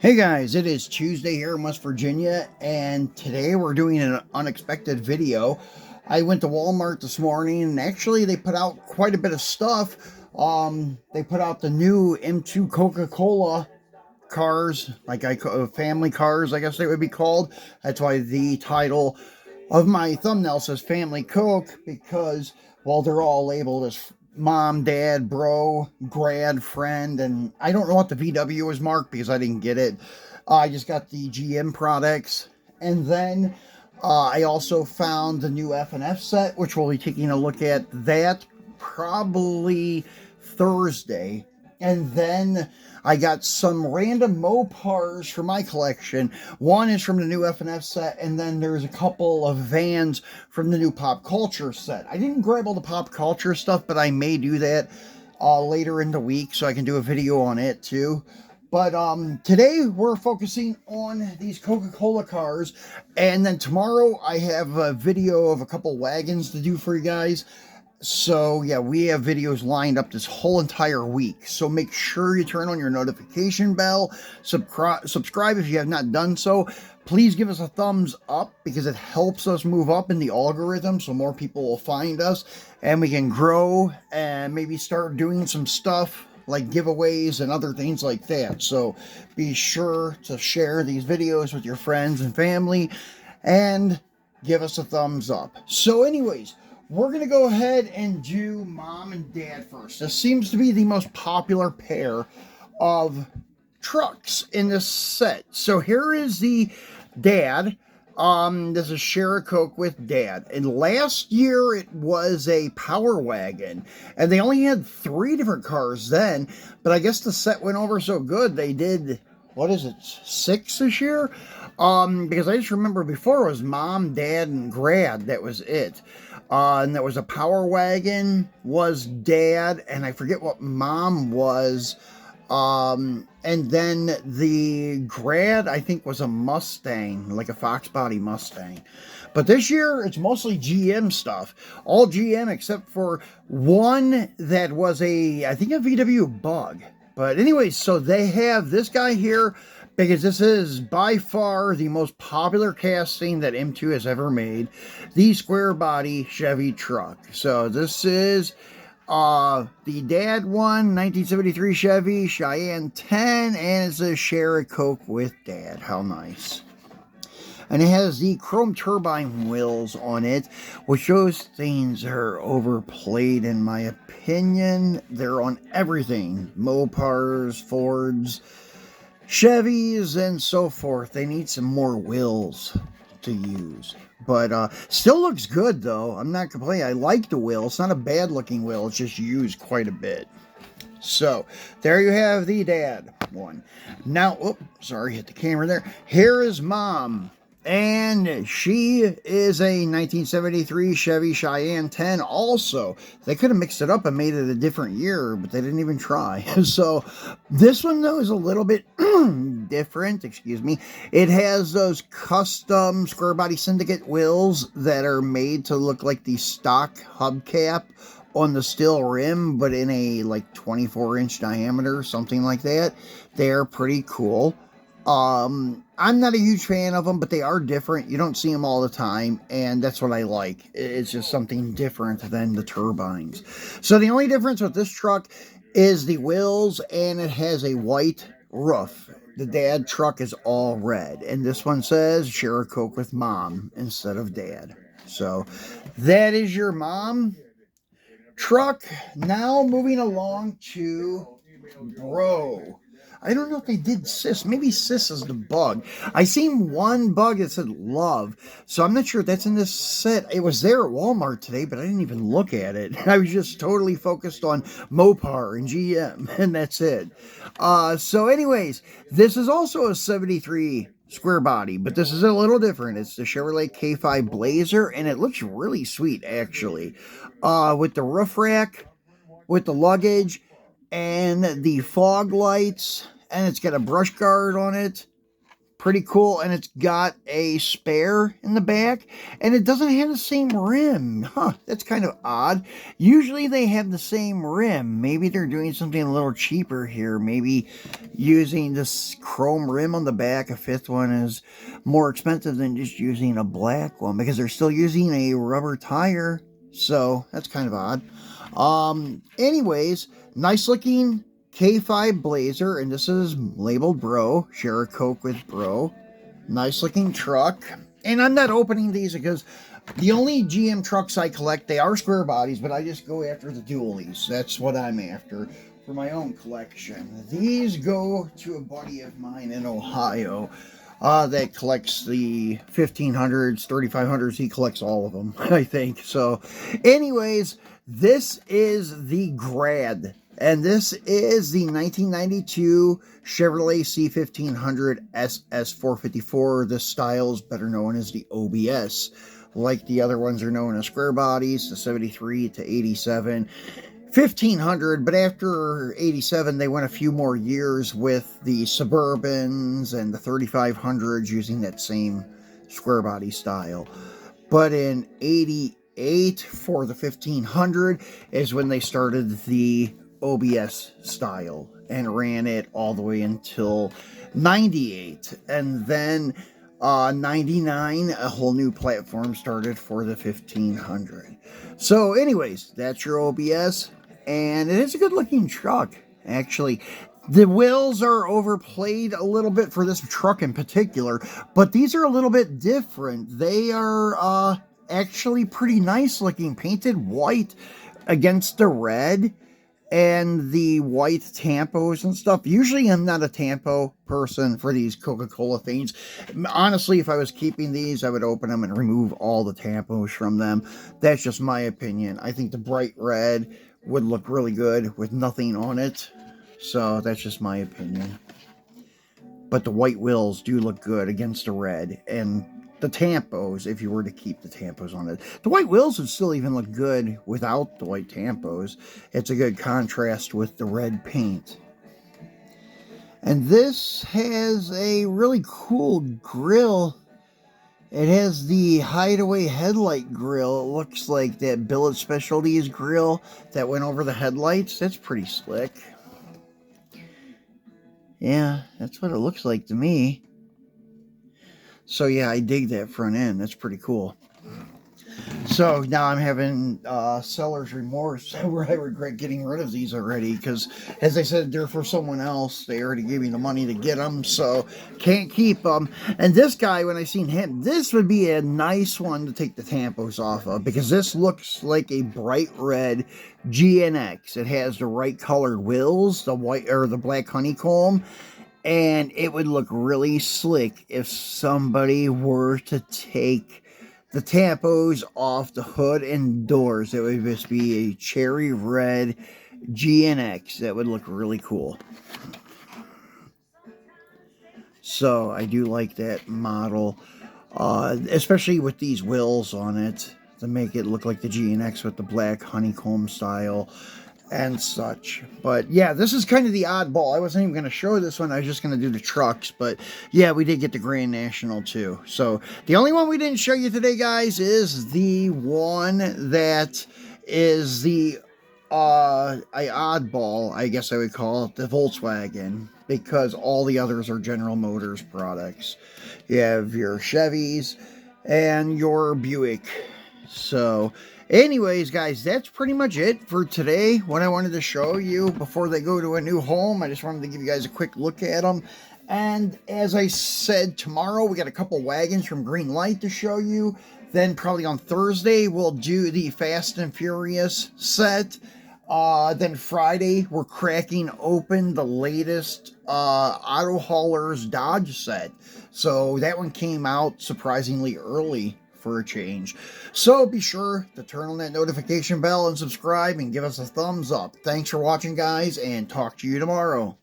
Hey guys, it is Tuesday here in West Virginia, and today we're doing an unexpected video. I went to Walmart this morning, and actually they put out quite a bit of stuff. They put out the new M2 Coca-Cola cars, like family cars, I guess they would be called. That's why the title of my thumbnail says Family Coke, because, well, they're all labeled as mom, dad, bro, grad, friend, and I don't know what the VW was marked because I didn't get it. I just got the GM products, and then I also found the new F&F set, which we'll be taking a look at that probably Thursday. And then I got some random Mopars for my collection. One is from the new F&F set, and then there's a couple of vans from the new pop culture set. I didn't grab all the pop culture stuff, but I may do that later in the week, so I can do a video on it too. But today we're focusing on these Coca-Cola cars, and then tomorrow I have a video of a couple wagons to do for you guys. So yeah, we have videos lined up this whole entire week. So make sure you turn on your notification bell, subscribe if you have not done so. Please give us a thumbs up because it helps us move up in the algorithm so more people will find us and we can grow and maybe start doing some stuff like giveaways and other things like that. So be sure to share these videos with your friends and family and give us a thumbs up. So anyways, we're going to go ahead and do mom and dad first. This seems to be the most popular pair of trucks in this set. So here is the dad. This is Share a Coke with Dad. And last year it was a Power Wagon. And they only had 3 different cars then. But I guess the set went over so good they did, what is it, 6 this year? Because I just remember before it was Mom, Dad, and Grad. That was it. And there was a Power Wagon, was Dad, and I forget what Mom was. And then the Grad, I think, was a Mustang, like a Fox body Mustang. But this year, it's mostly GM stuff. All GM except for one that was I think a VW Bug. But anyways, so they have this guy here, because this is by far the most popular casting that M2 has ever made, the square body Chevy truck. So this is the dad one, 1973 Chevy Cheyenne 10, and it's a Share a Coke with Dad. How nice. And it has the chrome turbine wheels on it, which those things are overplayed in my opinion. They're on everything. Mopars, Fords, Chevys, and so forth. They need some more wheels to use. But still looks good, though. I'm not complaining. I like the wheel. It's not a bad-looking wheel. It's just used quite a bit. So, there you have the dad one. Now, sorry, hit the camera there. Here is Mom. And she is a 1973 Chevy Cheyenne 10 also. They could have mixed it up and made it a different year, but they didn't even try. So this one, though, is a little bit different. Excuse me. It has those custom square body syndicate wheels that are made to look like the stock hubcap on the steel rim, but in a like 24-inch diameter, something like that. They're pretty cool. I'm not a huge fan of them, but they are different. You don't see them all the time, and that's what I like. It's just something different than the turbines. So the only difference with this truck is the wheels, and it has a white roof. The dad truck is all red, and this one says Share a Coke with Mom instead of Dad. So that is your Mom truck. Now moving along to Bro. I don't know if they did Sis. Maybe Sis is the Bug. I seen one Bug that said Love, so I'm not sure if that's in this set. It was there at Walmart today, but I didn't even look at it. I was just totally focused on Mopar and GM, and that's it. So anyways, this is also a 73 square body, but this is a little different. It's the Chevrolet K5 Blazer, and it looks really sweet, actually. With the roof rack, with the luggage, and the fog lights, and it's got a brush guard on it. pretty cool, and it's got a spare in the back, and it doesn't have the same rim. Huh, that's kind of odd. Usually they have the same rim. Maybe they're doing something a little cheaper here. Maybe using this chrome rim on the back, a fifth one, is more expensive than just using a black one, because they're still using a rubber tire. So that's kind of odd. Anyways, nice looking K5 Blazer, and this is labeled Bro. Share a Coke with Bro. Nice looking truck. And I'm not opening these because the only GM trucks I collect, they are square bodies, but I just go after the dualies. That's what I'm after for my own collection. These go to a buddy of mine in Ohio that collects the 1500s, 3500s. He collects all of them, I think. So anyways, this is the Grad. And this is the 1992 Chevrolet C1500 SS454. This style is better known as the OBS. Like the other ones are known as square bodies, the 73 to 87. 1500, but after 87, they went a few more years with the Suburbans and the 3500s using that same square body style. But in 88, for the 1500, is when they started the OBS style and ran it all the way until 98. And then 99, a whole new platform started for the 1500. So anyways, that's your OBS, and it is a good looking truck, actually. The wheels are overplayed a little bit for this truck in particular, but these are a little bit different. They are actually pretty nice looking, painted white against the red and the white tampos and stuff. Usually I'm not a tampo person for these Coca-Cola things. Honestly, if I was keeping these, I would open them and remove all the tampos from them. That's just my opinion. I think the bright red would look really good with nothing on it. So that's just my opinion. But the white wheels do look good against the red. And the tampos, if you were to keep the tampos on it. The white wheels would still even look good without the white tampos. It's a good contrast with the red paint. And this has a really cool grill. It has the hideaway headlight grill. It looks like that Billet Specialties grill that went over the headlights. That's pretty slick. Yeah, that's what it looks like to me. So yeah, I dig that front end. That's pretty cool. So now I'm having seller's remorse where I regret getting rid of these already, because as I said, they're for someone else. They already gave me the money to get them, so can't keep them. And this guy, when I seen him, this would be a nice one to take the tampos off of, because this looks like a bright red GNX. It has the right colored wheels, the white or the black honeycomb. And it would look really slick if somebody were to take the tampos off the hood and doors. It would just be a cherry red GNX. That would look really cool. So I do like that model, especially with these wheels on it to make it look like the GNX with the black honeycomb style and such. But yeah, this is kind of the oddball. I wasn't even going to show this one. I was just going to do the trucks. But yeah, we did get the Grand National too. So the only one we didn't show you today, guys, is the one that is the oddball, I guess I would call it, the Volkswagen, because all the others are General Motors products. You have your Chevys and your Buick. So anyways, guys, that's pretty much it for today. What I wanted to show you before they go to a new home, I just wanted to give you guys a quick look at them. And as I said, tomorrow we got a couple wagons from Green Light to show you. Then probably on Thursday we'll do the Fast and Furious set. Then Friday we're cracking open the latest Auto Haulers Dodge set. So that one came out surprisingly early for a change. So be sure to turn on that notification bell and subscribe and give us a thumbs up. Thanks for watching, guys, and talk to you tomorrow.